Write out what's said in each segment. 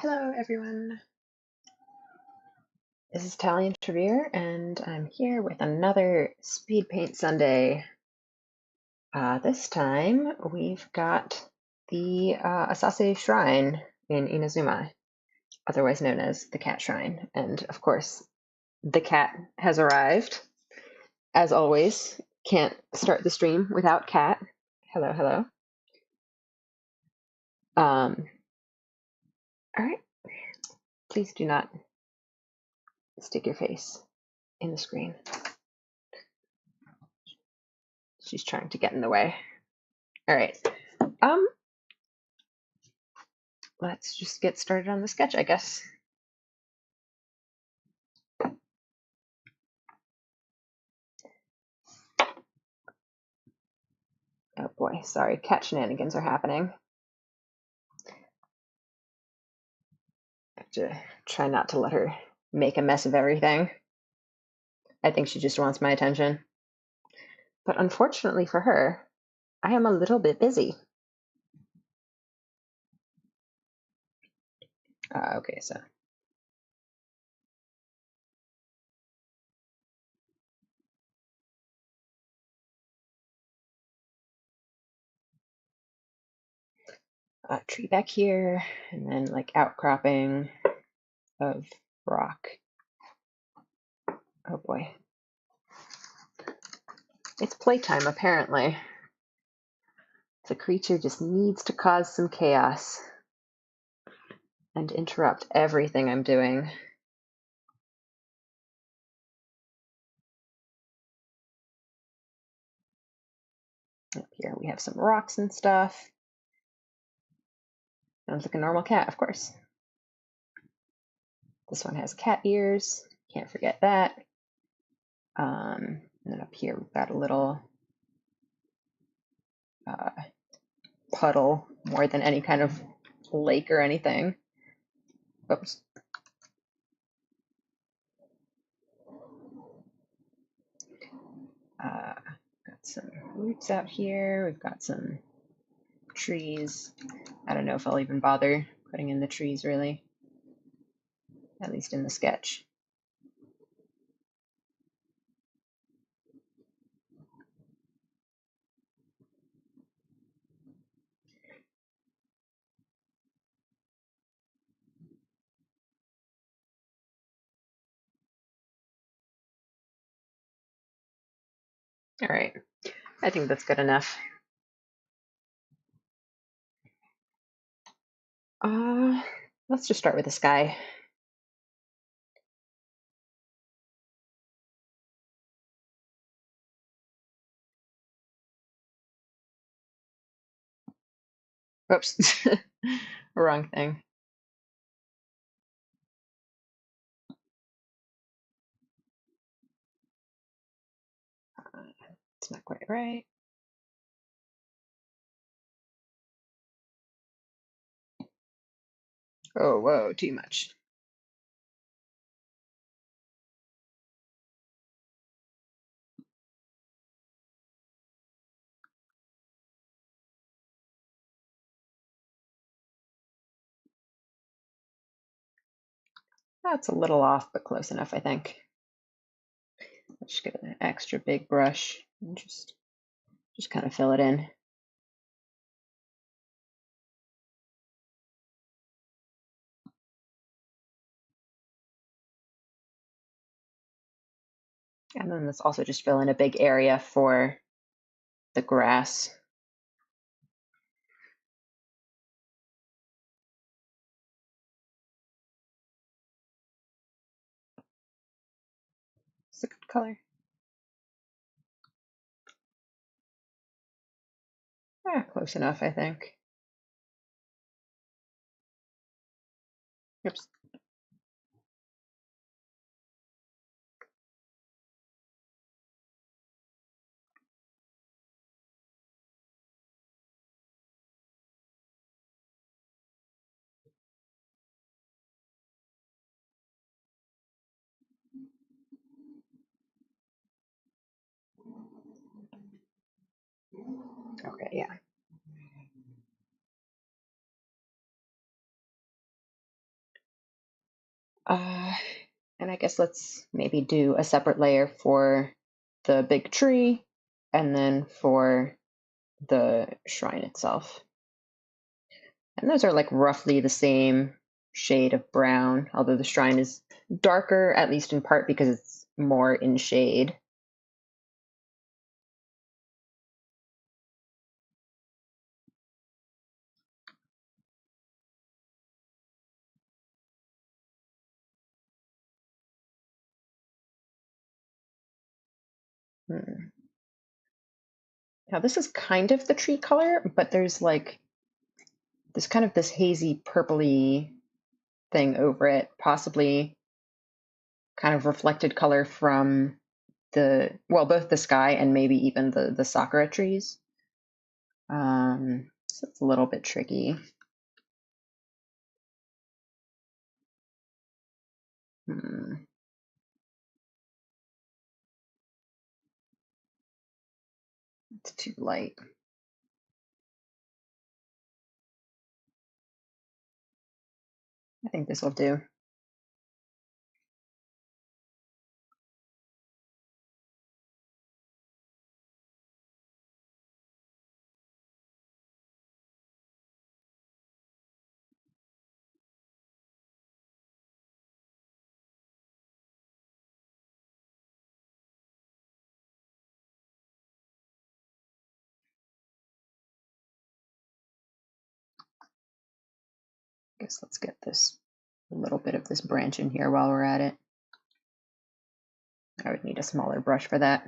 Hello, everyone. This is Talion Trevere, and I'm here with another Speedpaint Sunday. This time we've got the Asase Shrine in Inazuma, otherwise known as the Cat Shrine. And of course, the cat has arrived. As always, can't start the stream without Cat. Hello, hello. All right. Please do not stick your face in the screen. She's trying to get in the way. All right. Let's just get started on the sketch, I guess. Oh boy, sorry, cat shenanigans are happening. I have to try not to let her make a mess of everything. I think she just wants my attention. But unfortunately for her, I am a little bit busy. Okay, so. Tree back here, and then like outcropping of rock. Oh boy. It's playtime, apparently. The creature just needs to cause some chaos and interrupt everything I'm doing. Up here we have some rocks and stuff. Sounds like a normal cat, of course. This one has cat ears. Can't forget that. And then up here we've got a little puddle more than any kind of lake or anything. Oops. Got some roots out here. We've got some trees. I don't know if I'll even bother putting in the trees, really. At least in the sketch. All right, I think that's good enough. Let's just start with the sky. Oops, wrong thing. It's not quite right. Oh, whoa, too much. That's a little off, but close enough, I think. Let's just get an extra big brush and just kind of fill it in. And then let's also just fill in a big area for the grass. It's a good color. Close enough, I think. Oops. Okay, yeah. guess let's maybe do a separate layer for the big tree and then for the shrine itself. And those are like roughly the same shade of brown, although the shrine is darker, at least in part because it's more in shade. Now this is kind of the tree color, but there's like this kind of this hazy purpley thing over it, possibly kind of reflected color from both the sky and maybe even the sakura trees. So it's a little bit tricky. It's too light. I think this will do. I guess let's get this a little bit of this branch in here while we're at it. I would need a smaller brush for that.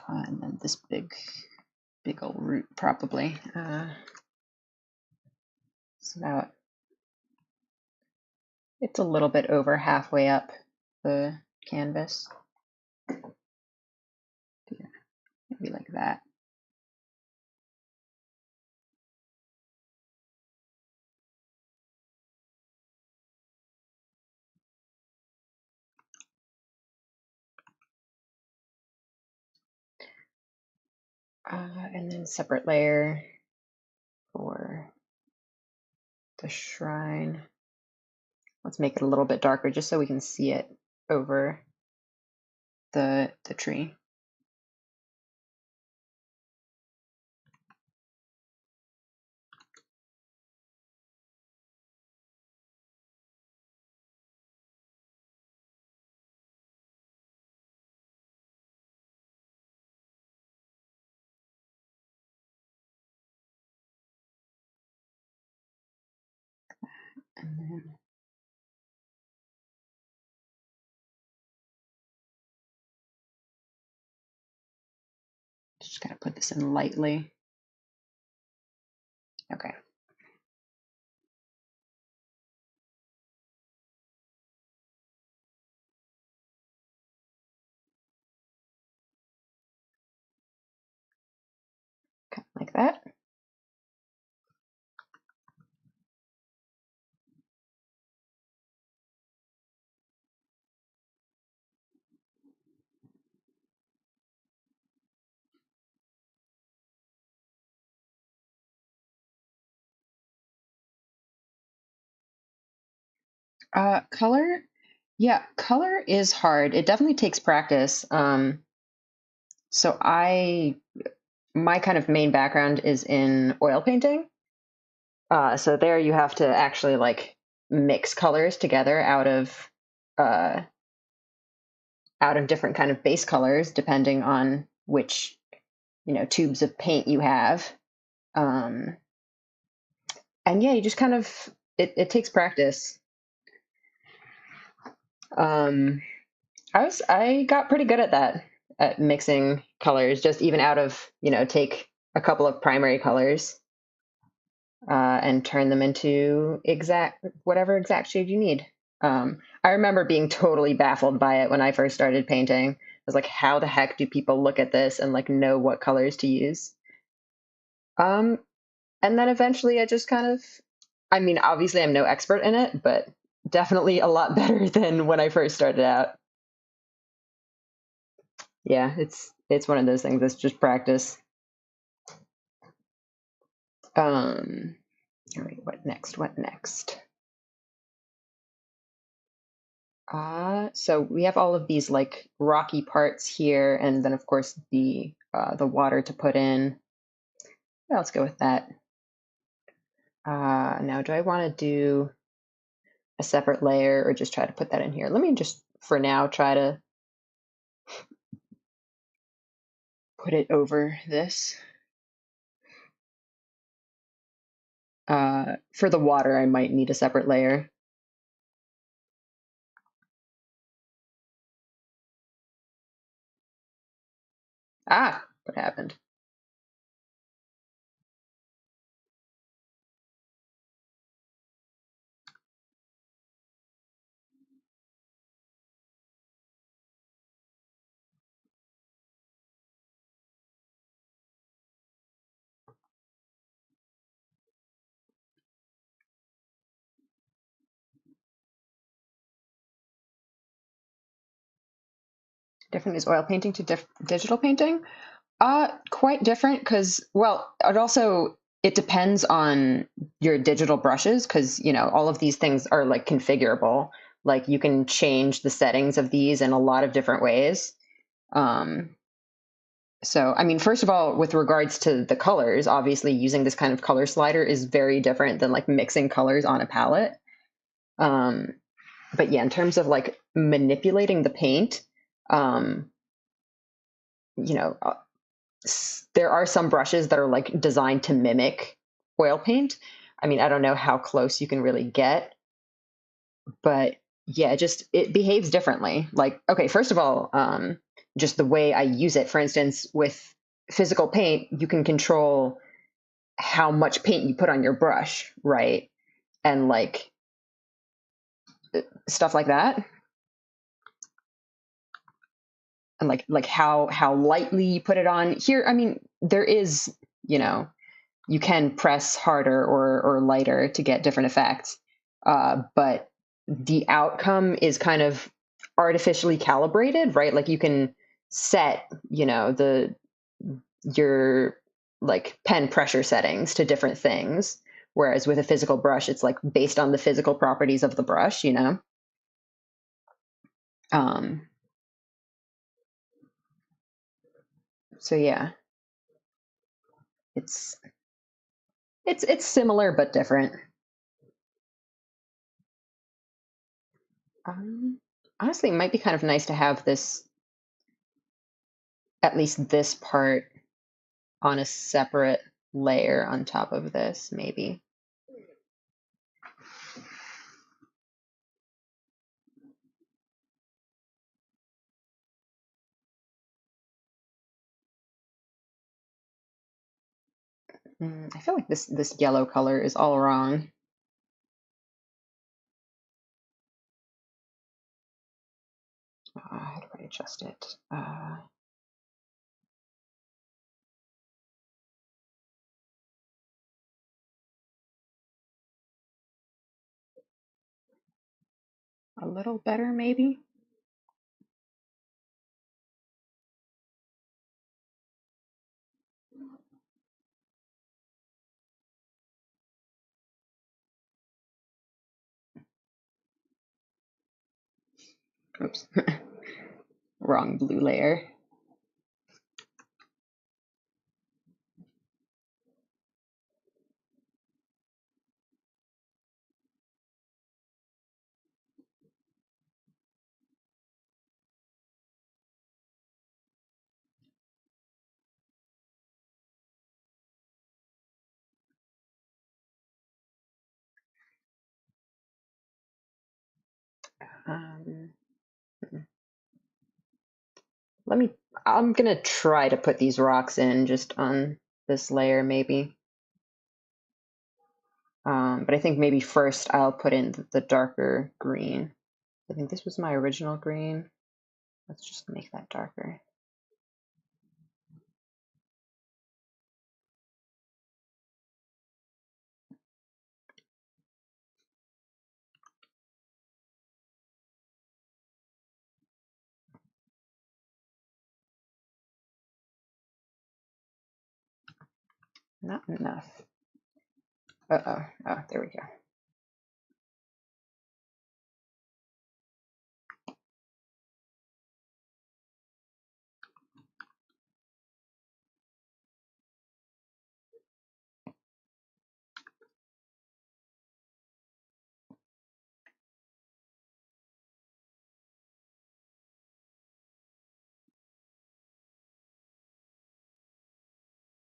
And then this big old root probably. It's a little bit over halfway up the canvas. Yeah, maybe like that. And then separate layer for the shrine. Let's make it a little bit darker just so we can see it over the tree. And then just kind of put this in lightly. Okay. Kind of like that. Color, yeah, color is hard. It definitely takes practice. So my kind of main background is in oil painting. So there you have to actually like mix colors together uh, out of different kind of base colors depending on which tubes of paint you have. And yeah, you just kind of it takes practice. I got pretty good at that, at mixing colors, just even out of, take a couple of primary colors and turn them into whatever exact shade you need. I remember being totally baffled by it when I first started painting. I was like, how the heck do people look at this and like know what colors to use? Um, and then eventually I just kind of, I mean, obviously I'm no expert in it, but definitely a lot better than when I first started out. Yeah, it's one of those things that's just practice. All right, what next? What next? So we have all of these like rocky parts here, and then of course the water to put in. Yeah, let's go with that. Now, do I want to do a separate layer or just try to put that in here? Let me just, for now, try to put it over this. For the water, I might need a separate layer. Ah, what happened? Different is oil painting to digital painting? Quite different because, well, it depends on your digital brushes because, all of these things are like configurable. Like you can change the settings of these in a lot of different ways. Um, so, I mean, first of all, with regards to the colors, obviously using this kind of color slider is very different than like mixing colors on a palette. Um, but yeah, in terms of like manipulating the paint, um, you know, there are some brushes that are like designed to mimic oil paint. I mean, I don't know how close you can really get, but yeah, just it behaves differently. Like, okay, first of all, just the way I use it, for instance, with physical paint, you can control how much paint you put on your brush, right? And like stuff like that. And like how lightly you put it on. Here, I mean, there is, you can press harder or lighter to get different effects. But the outcome is kind of artificially calibrated, right? Like you can set, your like pen pressure settings to different things. Whereas with a physical brush, it's like based on the physical properties of the brush. Um, so yeah, it's it's similar but different. Um, Honestly, it might be kind of nice to have this, at least this part, on a separate layer on top of this, maybe. I feel like this yellow color is all wrong. How do I adjust it? A little better, maybe? Oops, wrong blue layer. Um, I'm gonna try to put these rocks in just on this layer, maybe. But I think maybe first I'll put in the darker green. I think this was my original green. Let's just make that darker. Not enough. Uh-oh. Oh, there we go.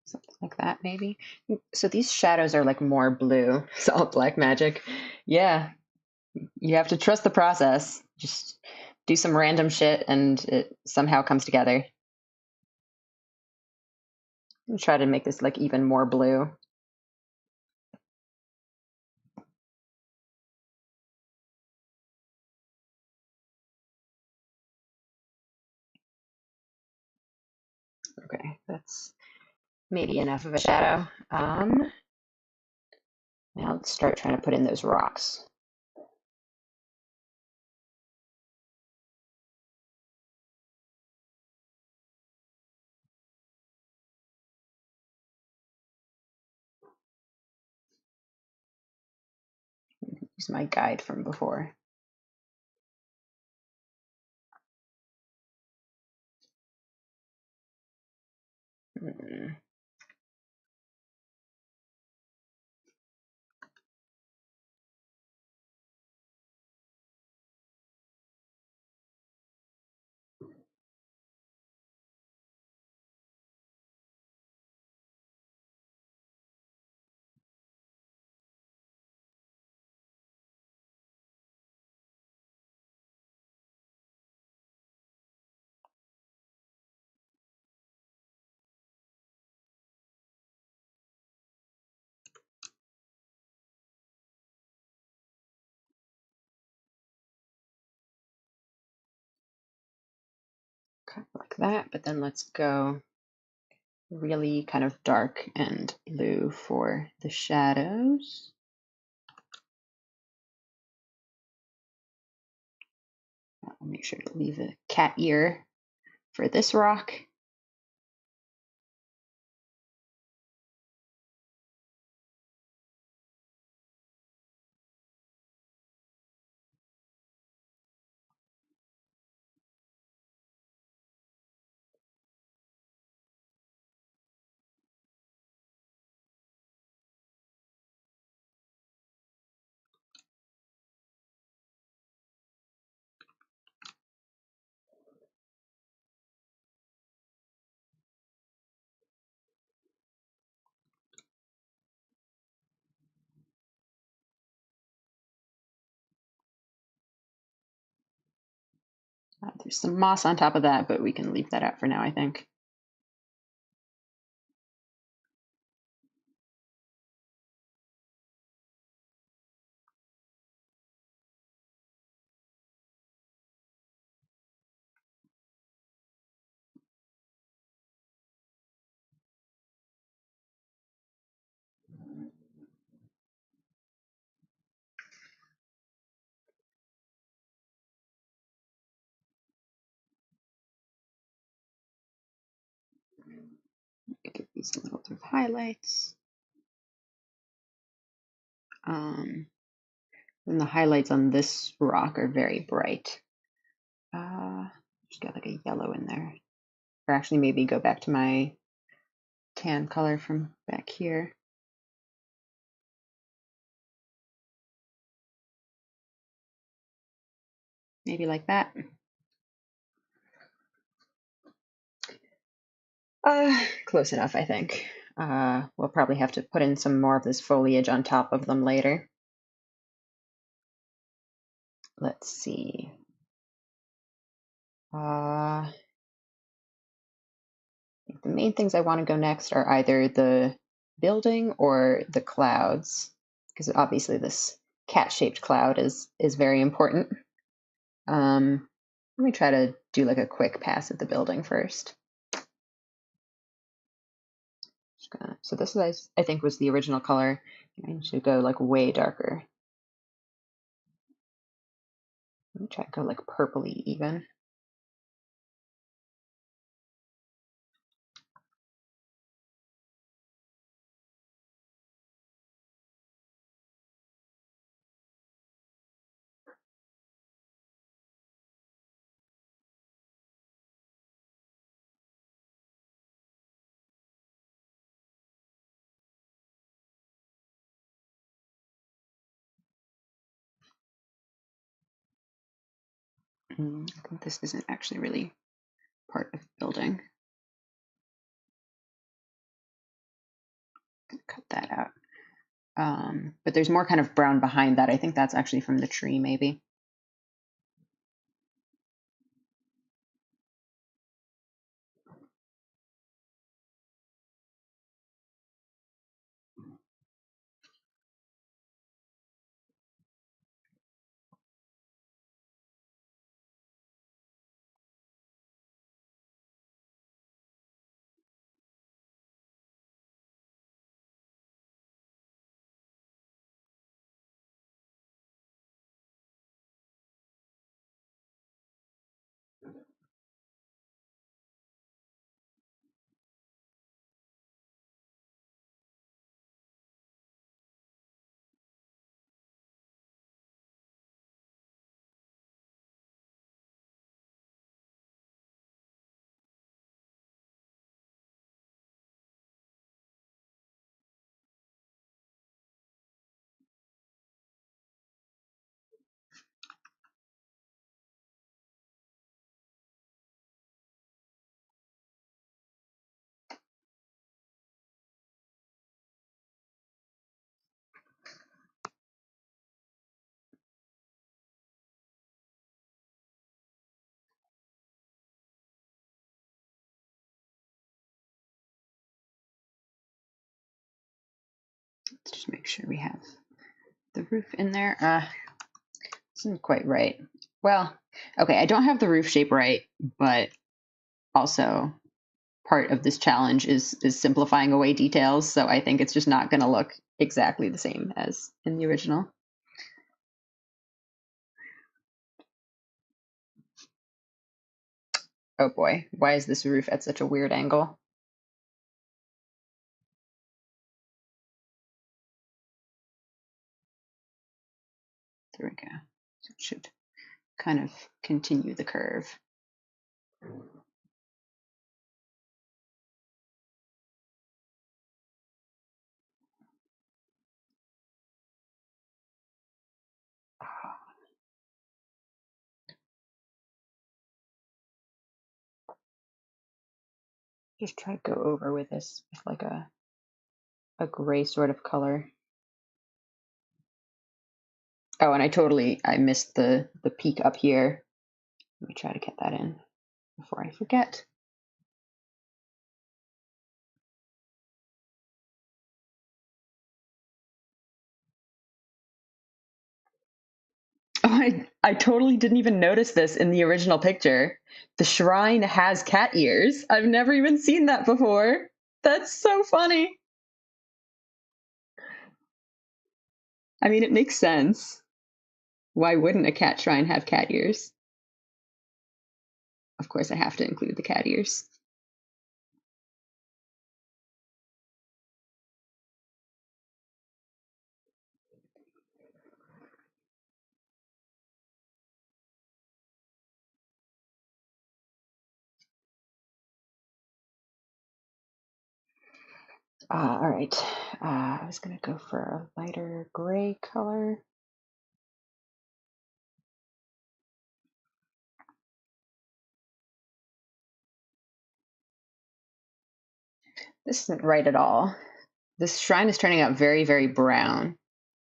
Something like that, maybe. So these shadows are like more blue. It's all black magic. Yeah, you have to trust the process. Just do some random shit and it somehow comes together. And try to make this like even more blue. Okay, that's maybe enough of a shadow. Now let's start trying to put in those rocks. Use my guide from before. Hmm. Kind of like that, but then let's go really kind of dark and blue for the shadows. I'll make sure to leave a cat ear for this rock. There's some moss on top of that, but we can leave that out for now, I think. Give these a little bit of highlights. And the highlights on this rock are very bright. Just got like a yellow in there. Or actually maybe go back to my tan color from back here. Maybe like that. Close enough, I think. We'll probably have to put in some more of this foliage on top of them later. Let's see. The main things I want to go next are either the building or the clouds, because obviously this cat-shaped cloud is very important. Let me try to do like a quick pass at the building first. So this is, I think, was the original color. I should go like way darker. Let me try to go like purpley even. I think this isn't actually really part of the building. Cut that out. But there's more kind of brown behind that. I think that's actually from the tree, maybe. Let's just make sure we have the roof in there. Isn't quite right. Well, okay, I don't have the roof shape right, but also part of this challenge is simplifying away details, so I think it's just not going to look exactly the same as in the original. Oh boy, why is this roof at such a weird angle? There we go. So it should kind of continue the curve. Just try to go over with this with like a gray sort of color. Oh, and I missed the peak up here. Let me try to get that in before I forget. Oh, I totally didn't even notice this in the original picture. The shrine has cat ears. I've never even seen that before. That's so funny. I mean, it makes sense. Why wouldn't a cat shrine have cat ears? Of course, I have to include the cat ears. All right. I was going to go for a lighter gray color. This isn't right at all. This shrine is turning out very, very brown.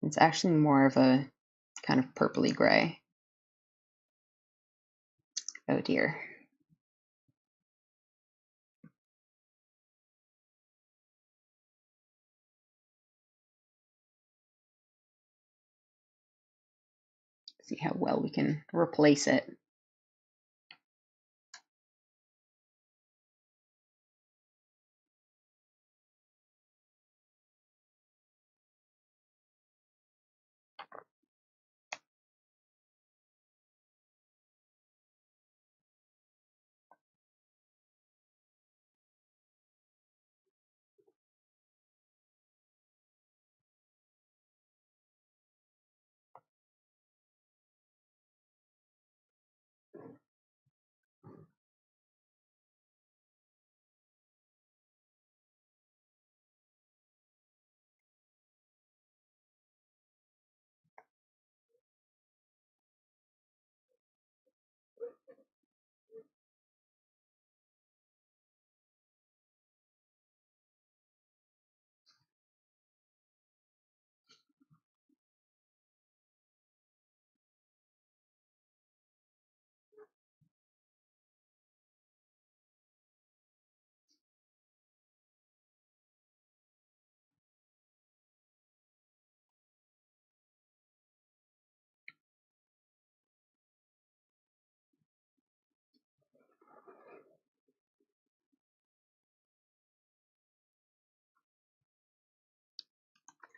It's actually more of a kind of purpley gray. Oh dear. See how well we can replace it.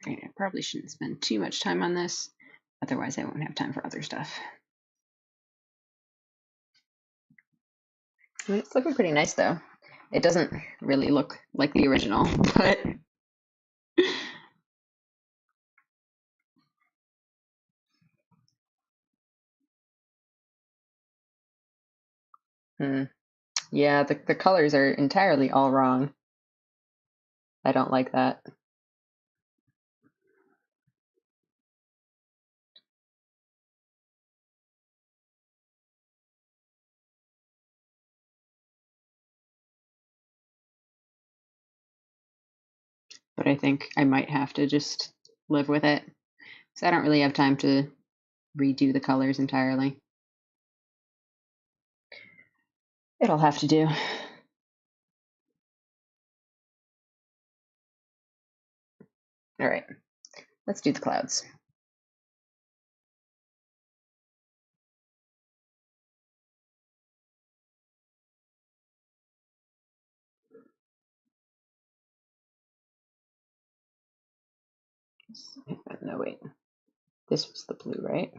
I probably shouldn't spend too much time on this, otherwise I won't have time for other stuff. I mean, it's looking pretty nice though. It doesn't really look like the original, but yeah, the colors are entirely all wrong. I don't like that. But I think I might have to just live with it, because I don't really have time to redo the colors entirely. It'll have to do. All right, let's do the clouds. No, wait. This was the blue, right?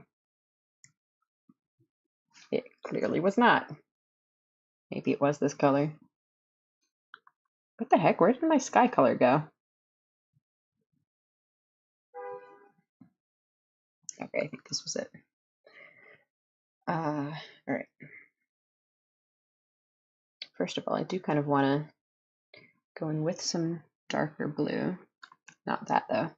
It clearly was not. Maybe it was this color. What the heck? Where did my sky color go? Okay, I think this was it. All right. First of all, I do kind of want to go in with some darker blue. Not that though.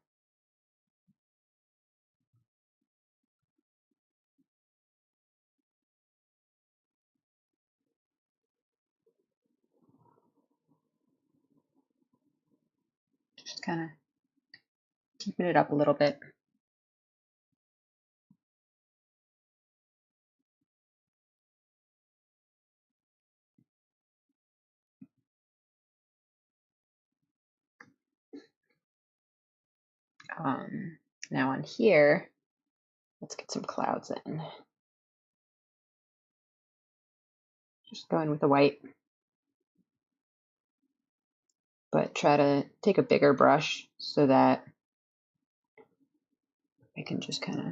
Just kind of keeping it up a little bit. Now on here, let's get some clouds in. Just going with the white, but try to take a bigger brush so that I can just kind of,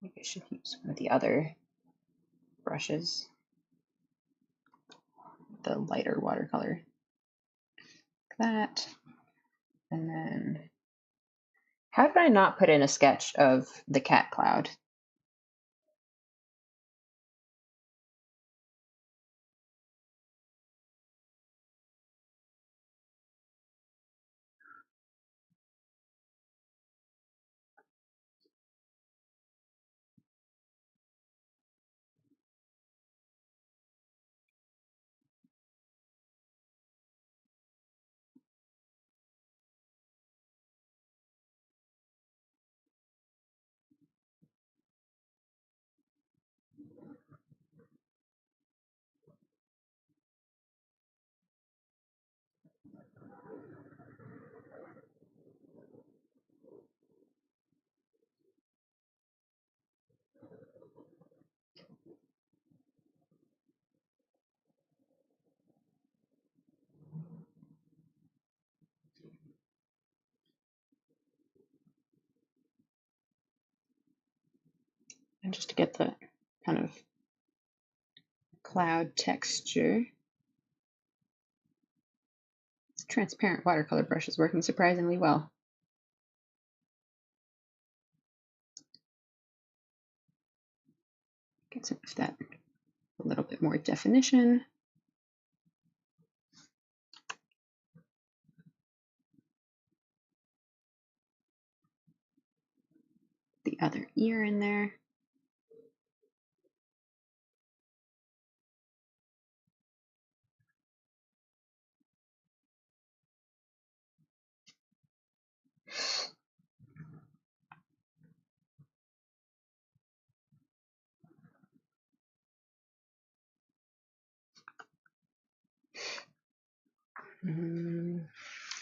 maybe I should use one of the other brushes, the lighter watercolor, like that. And then, how did I not put in a sketch of the cat cloud? And just to get the kind of cloud texture, this transparent watercolor brush is working surprisingly well. Get some of that, a little bit more definition. The other ear in there.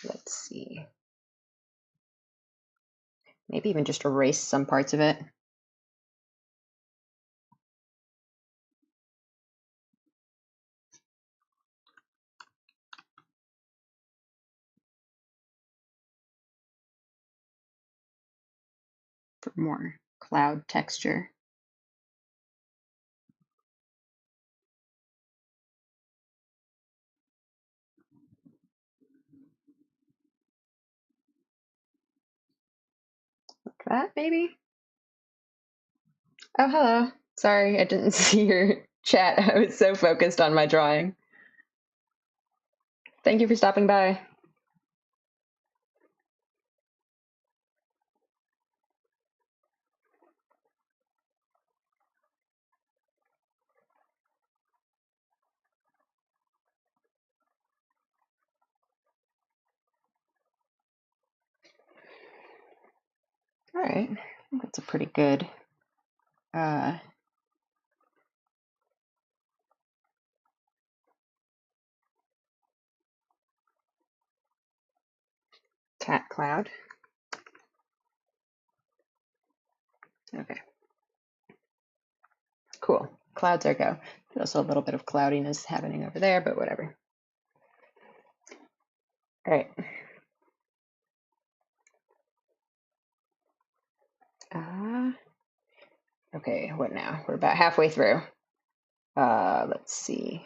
Let's see. Maybe even just erase some parts of it. for more cloud texture. Like that, maybe? Oh, hello. Sorry, I didn't see your chat. I was so focused on my drawing. Thank you for stopping by. All right, I think that's a pretty good cat cloud. Okay, cool. Clouds are go. There's also a little bit of cloudiness happening over there, but whatever. All right. Okay, what now? We're about halfway through. Let's see.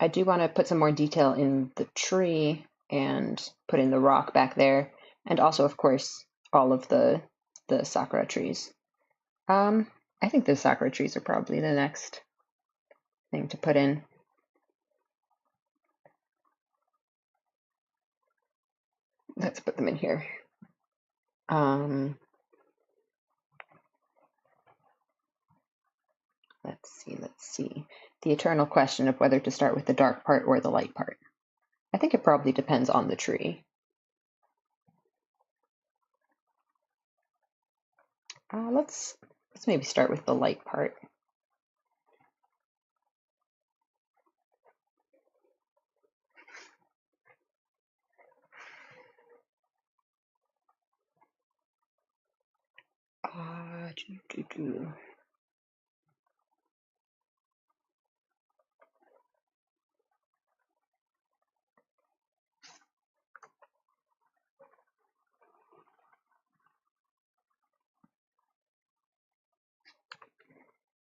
I do want to put some more detail in the tree and put in the rock back there, and also, of course, all of the sakura trees. I think the sakura trees are probably the next thing to put in. Let's put them in here. Let's see. The eternal question of whether to start with the dark part or the light part. I think it probably depends on the tree. Let's maybe start with the light part.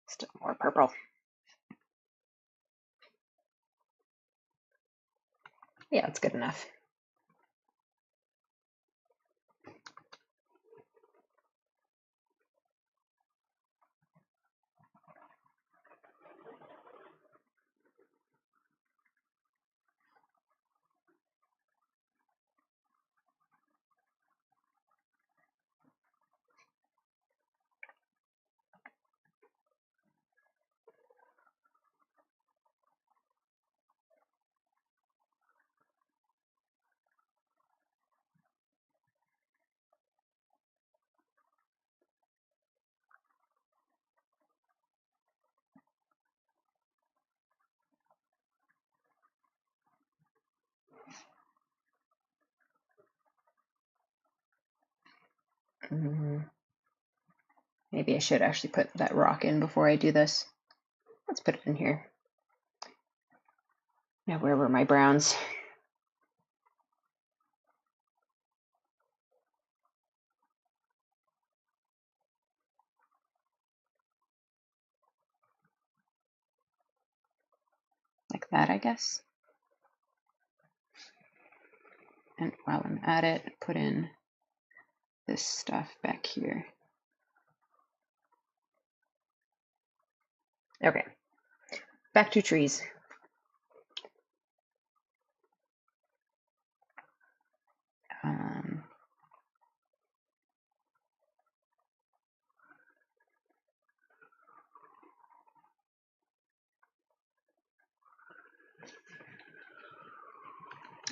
Still more purple. Yeah, it's good enough. Maybe I should actually put that rock in before I do this. Let's put it in here. Now, where were my browns? Like that, I guess. And while I'm at it, put in this stuff back here. Okay, back to trees.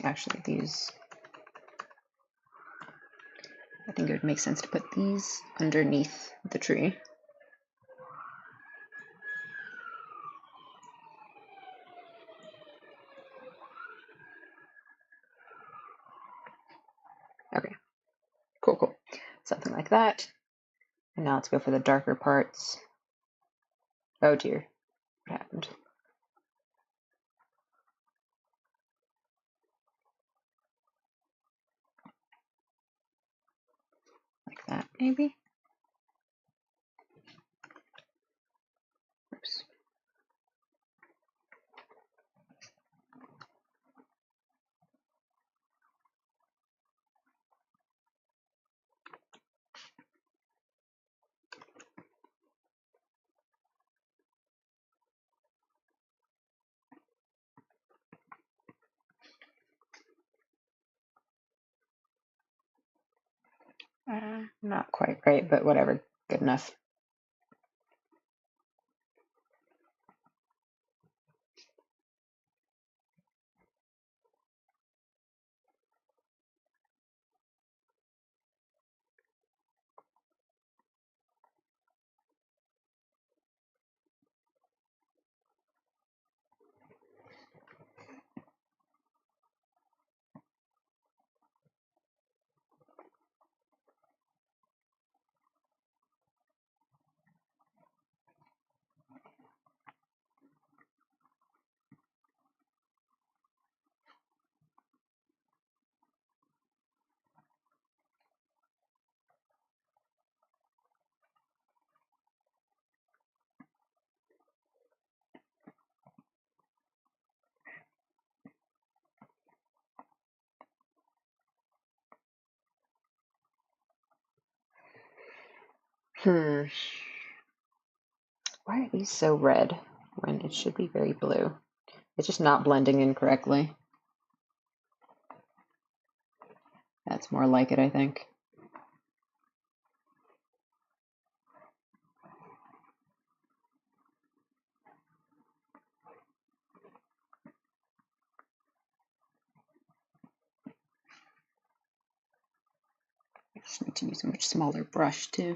Actually, these, I think it would make sense to put these underneath the tree. Okay, cool. Something like that. And now let's go for the darker parts. Oh dear, what happened? Like that, maybe? Not quite right, but whatever, good enough. Hmm. Why are these so red when it should be very blue? It's just not blending in correctly. That's more like it, I think. I just need to use a much smaller brush too.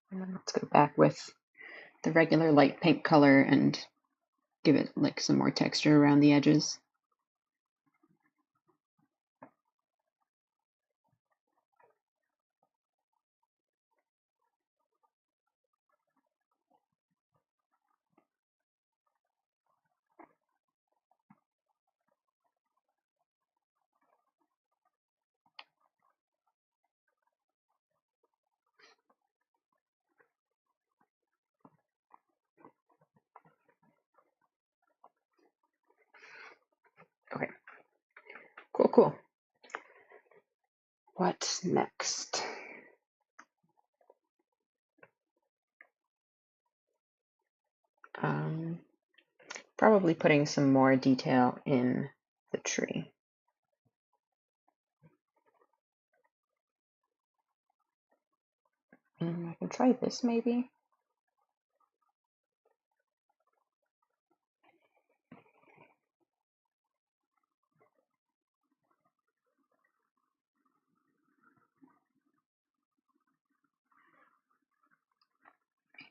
And then let's go back with the regular light pink color and give it like some more texture around the edges. Okay, cool, cool. What's next? Probably putting some more detail in the tree. I can try this maybe.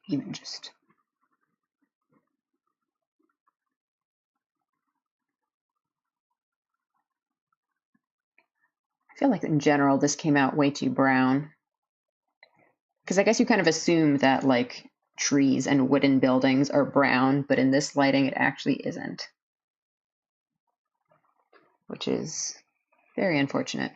Even just I feel like in general this came out way too brown. Because I guess you kind of assume that like trees and wooden buildings are brown, but in this lighting it actually isn't, which is very unfortunate.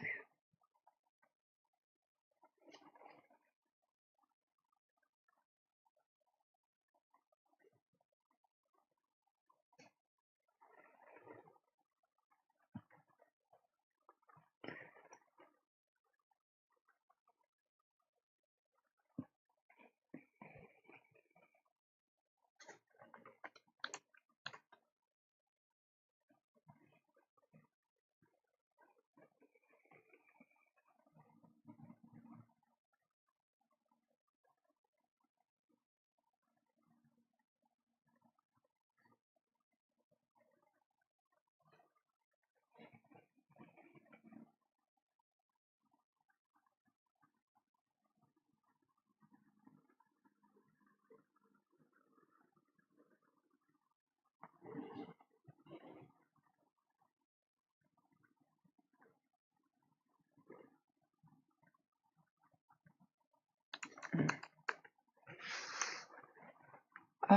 Uh,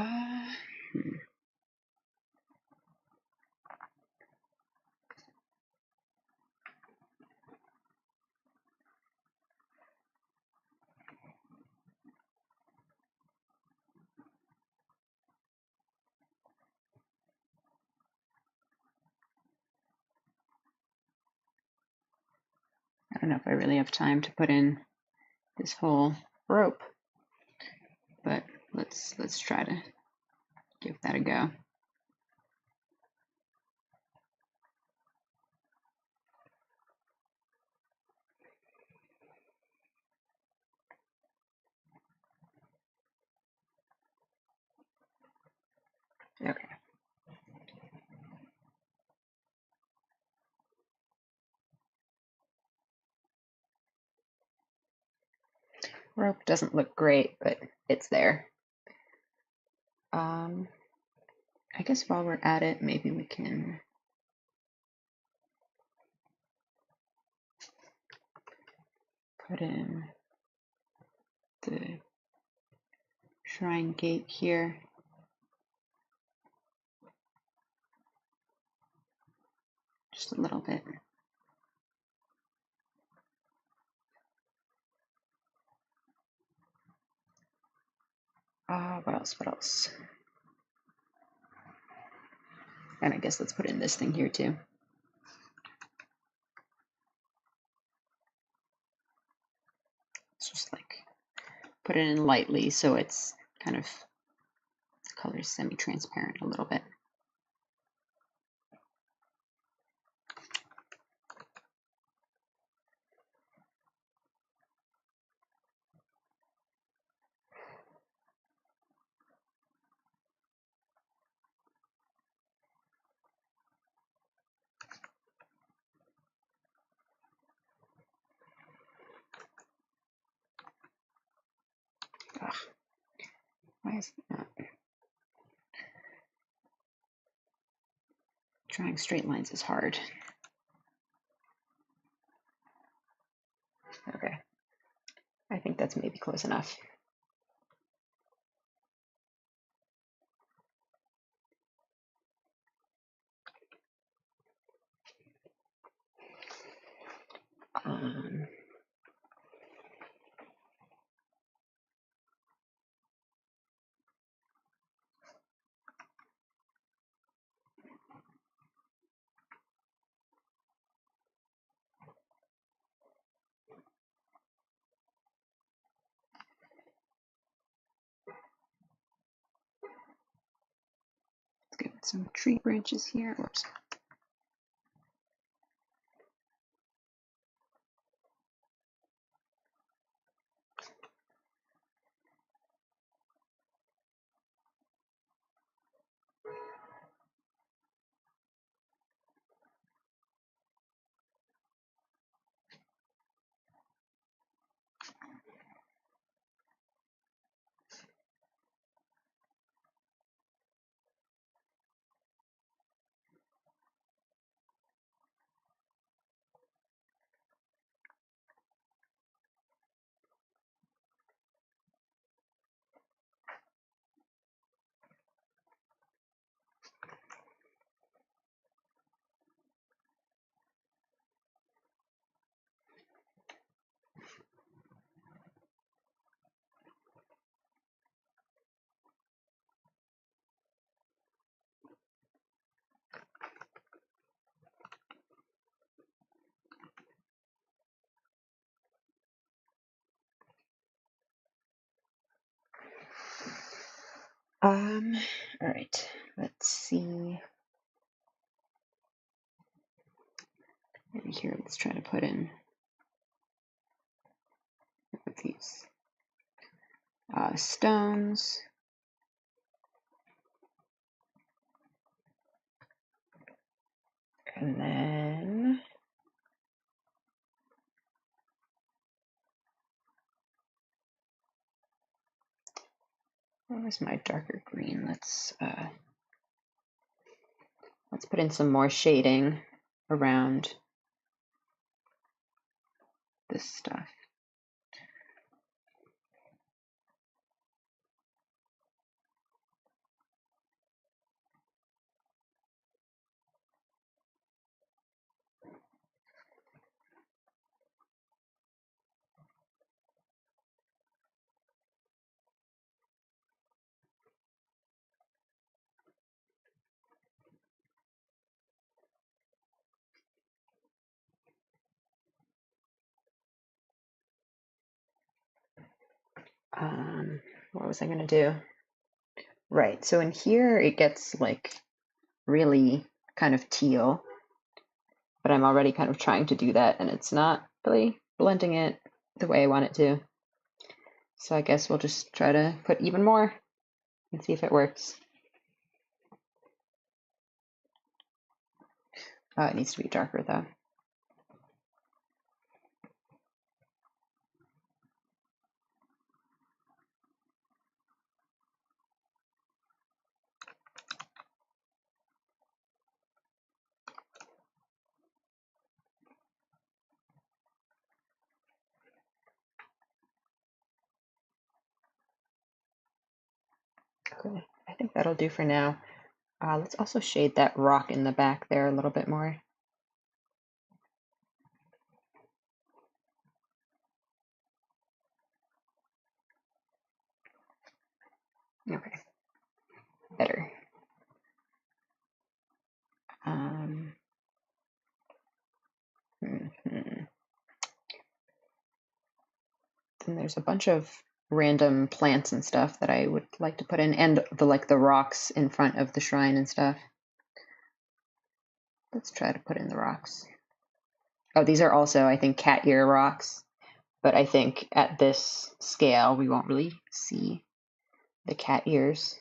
I don't know if I really have time to put in this whole rope, but let's try to give that a go. okay. Rope doesn't look great, but it's there. I guess while we're at it, maybe we can put in the shrine gate here. Just a little bit. What else? What else? And I guess let's put in this thing here too. It's just like put it in lightly so it's kind of the color's semi-transparent a little bit. Ugh, why is it not? Drawing straight lines is hard. Okay, I think that's maybe close enough. Um, let's give it some tree branches here. Whoops. All right, let's see. Maybe here, let's try to put in with these stones. And then where's my darker green? Let's put in some more shading around this stuff. What was I going to do? Right, so in here it gets like really kind of teal, but I'm already kind of trying to do that and it's not really blending it the way I want it to. So I guess we'll just try to put even more and see if it works. It needs to be darker though. Okay, I think that'll do for now. Let's also shade that rock in the back there a little bit more. Okay, better. Mhm. Then there's a bunch of random plants and stuff that I would like to put in, and the rocks in front of the shrine and stuff. Let's try to put in the rocks. Oh, these are also, I think, cat ear rocks, but I think at this scale we won't really see the cat ears.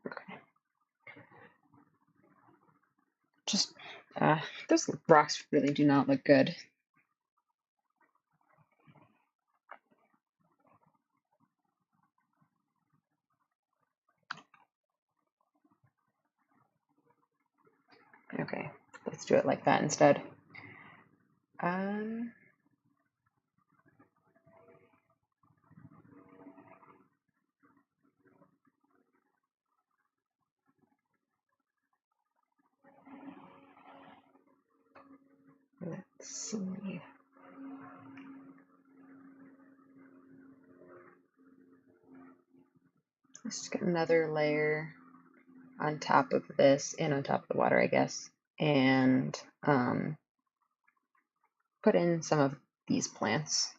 Okay. Just, those rocks really do not look good. Okay, let's do it like that instead. Um, let's see. Let's just get another layer on top of this and on top of the water, I guess, and put in some of these plants.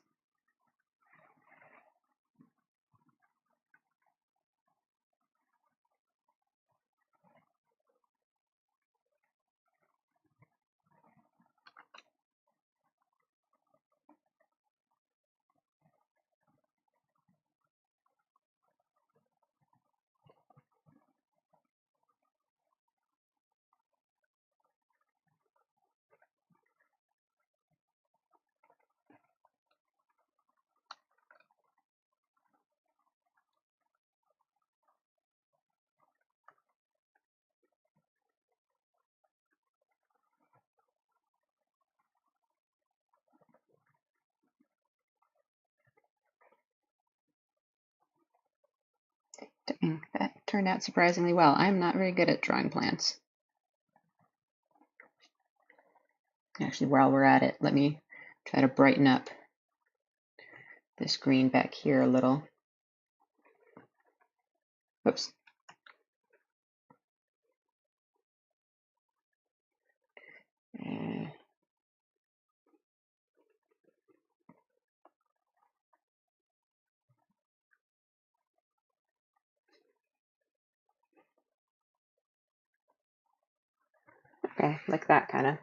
Dang, that turned out surprisingly well. I'm not very good at drawing plants. Actually, while we're at it, let me try to brighten up this green back here a little. Oops. Okay, like that kind of.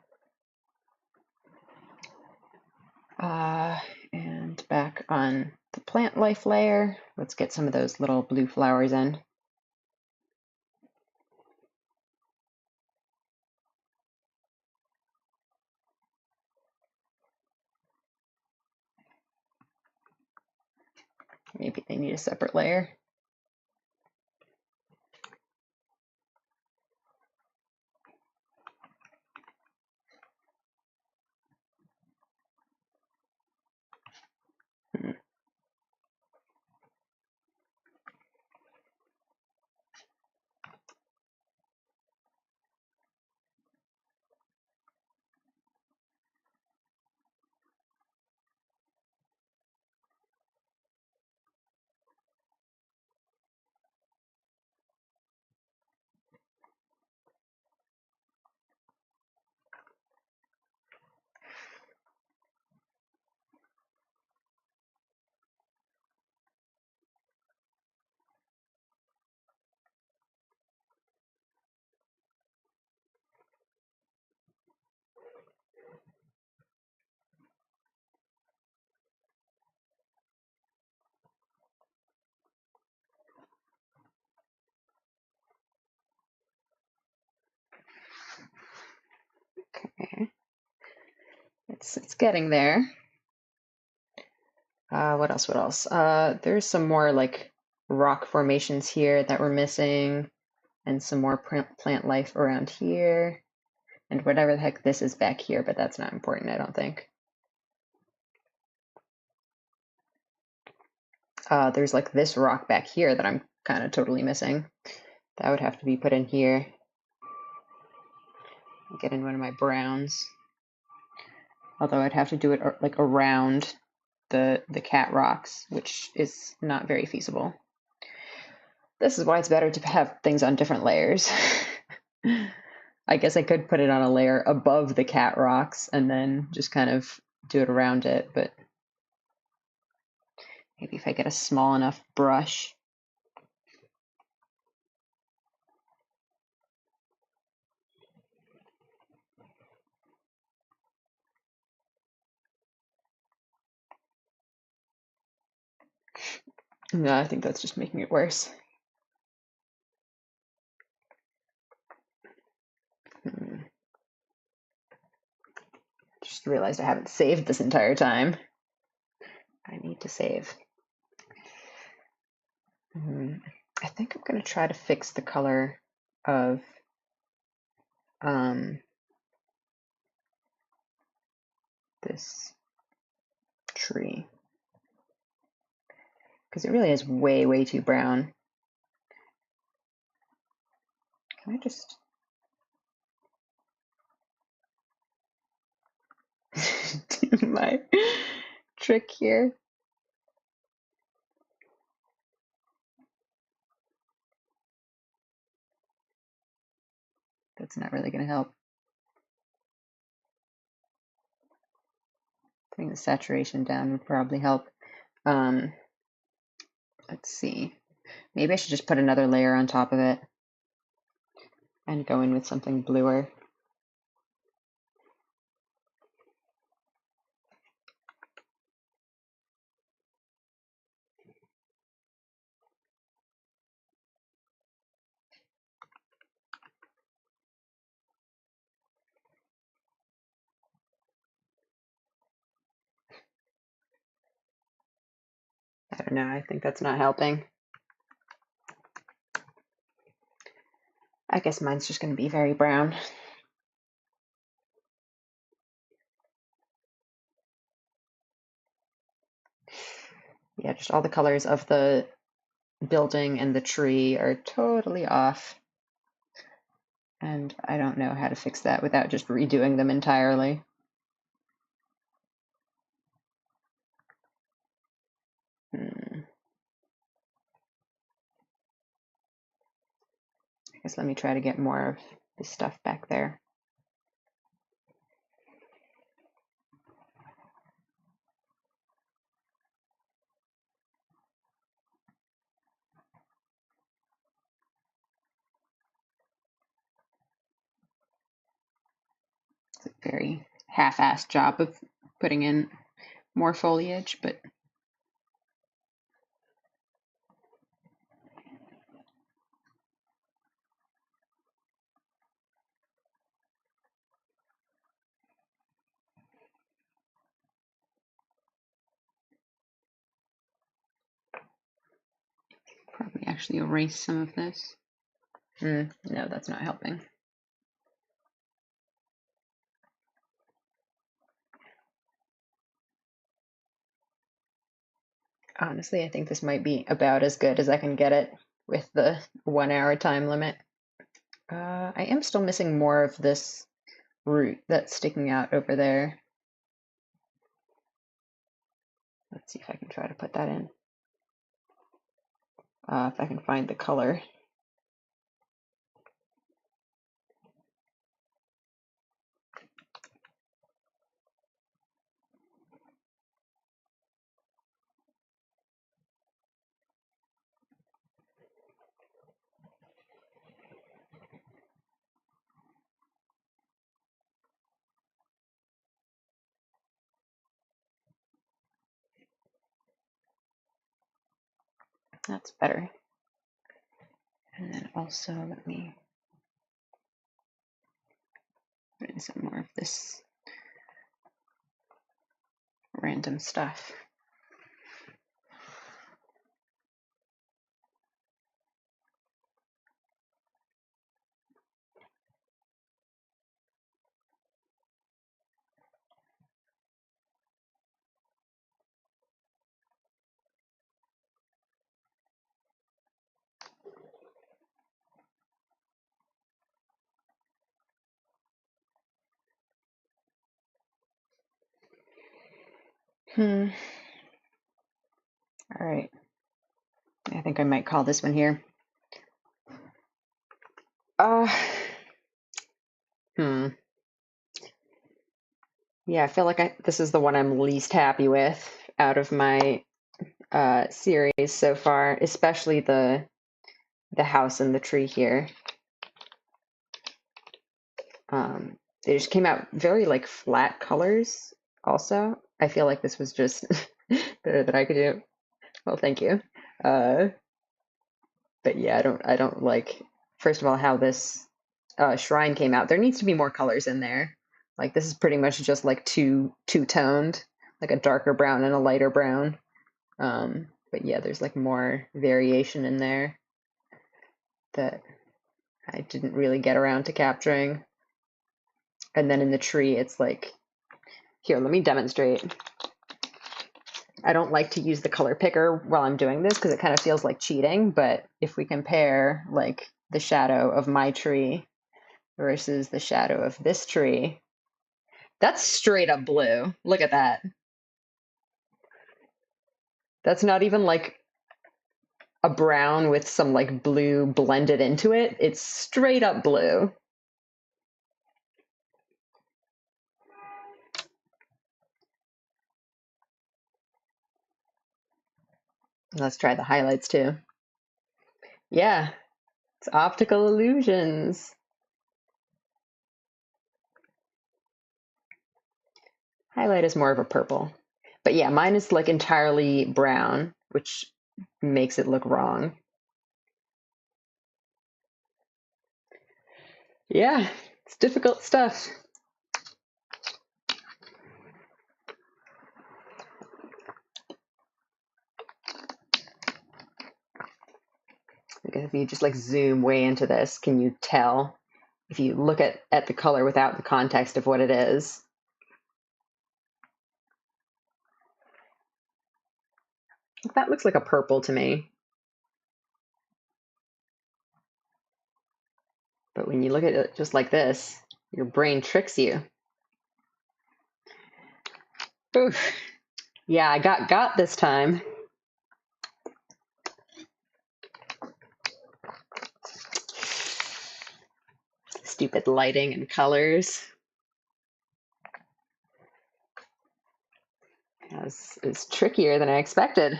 And back on the plant life layer. Let's get some of those little blue flowers in. Maybe they need a separate layer. Okay, it's getting there. What else? What else? There's some more like rock formations here that we're missing, and some more plant life around here, and whatever the heck this is back here, but that's not important, I don't think. There's like this rock back here that I'm kind of totally missing. That would have to be put in here. Get in one of my browns. Although I'd have to do it like around the cat rocks, which is not very feasible. This is why it's better to have things on different layers. I guess I could put it on a layer above the cat rocks and then just kind of do it around it, but maybe if I get a small enough brush. No, I think that's just making it worse. Just realized I haven't saved this entire time. I need to save. I think I'm going to try to fix the color of this tree, because it really is way, way too brown. Can I just do my trick here? That's not really going to help. Putting the saturation down would probably help. Let's see. Maybe I should just put another layer on top of it and go in with something bluer. I don't know. I think that's not helping. I guess mine's just going to be very brown. Yeah, just all the colors of the building and the tree are totally off. And I don't know how to fix that without just redoing them entirely. I guess let me try to get more of this stuff back there. It's a very half-assed job of putting in more foliage, but Probably actually erase some of this. No, that's not helping. Honestly, I think this might be about as good as I can get it with the 1 hour time limit. I am still missing more of this root that's sticking out over there. Let's see if I can try to put that in. If I can find the color. That's better. And then also let me put in some more of this random stuff. All right. I think I might call this one here. Uh, hmm. Yeah, I feel like this is the one I'm least happy with out of my series so far, especially the house and the tree here. They just came out very like flat colors also. I feel like this was just better than I could do. Well, thank you. But yeah, I don't like, first of all, how this shrine came out. There needs to be more colors in there. Like this is pretty much just like two-toned, like a darker brown and a lighter brown. But yeah, there's like more variation in there that I didn't really get around to capturing. And then in the tree, it's like, here, let me demonstrate. I don't like to use the color picker while I'm doing this because it kind of feels like cheating, but if we compare like the shadow of my tree versus the shadow of this tree, that's straight up blue. Look at that. That's not even like a brown with some like blue blended into it. It's straight up blue. Let's try the highlights too. Yeah, it's optical illusions. Highlight is more of a purple. But yeah, mine is like entirely brown, which makes it look wrong. Yeah, it's difficult stuff. Because if you just like zoom way into this, can you tell? If you look at the color without the context of what it is. That looks like a purple to me. But when you look at it just like this, your brain tricks you. Oof. Yeah, I got this time. Stupid lighting and colors. It's trickier than I expected.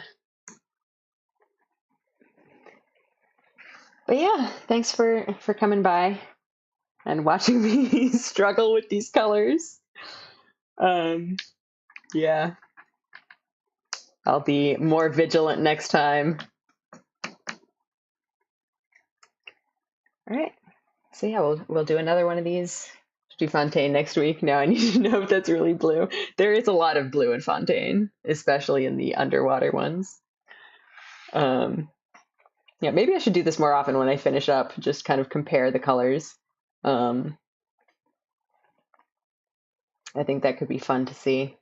But yeah, thanks for coming by and watching me struggle with these colors. Yeah, I'll be more vigilant next time. All right. So yeah, we'll do another one of these. Do Fontaine next week. Now I need to know if that's really blue. There is a lot of blue in Fontaine, especially in the underwater ones. Yeah, maybe I should do this more often when I finish up, just kind of compare the colors. Um, I think that could be fun to see.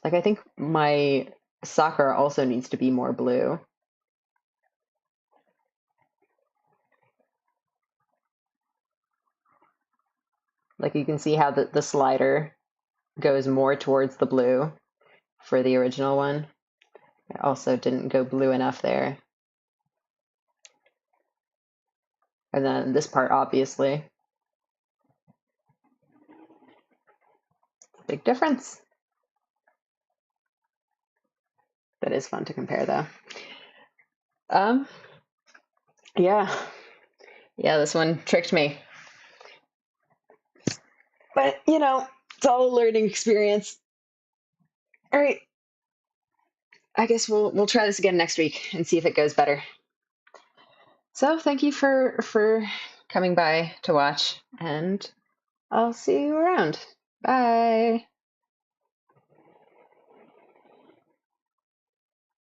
Like, I think my Sakura also needs to be more blue. Like, you can see how the slider goes more towards the blue for the original one. I also didn't go blue enough there. And then this part, obviously. Big difference. That is fun to compare, though. Um, yeah. Yeah, this one tricked me. But, you know, it's all a learning experience. All right. I guess we'll try this again next week and see if it goes better. So thank you for coming by to watch, and I'll see you around. Bye.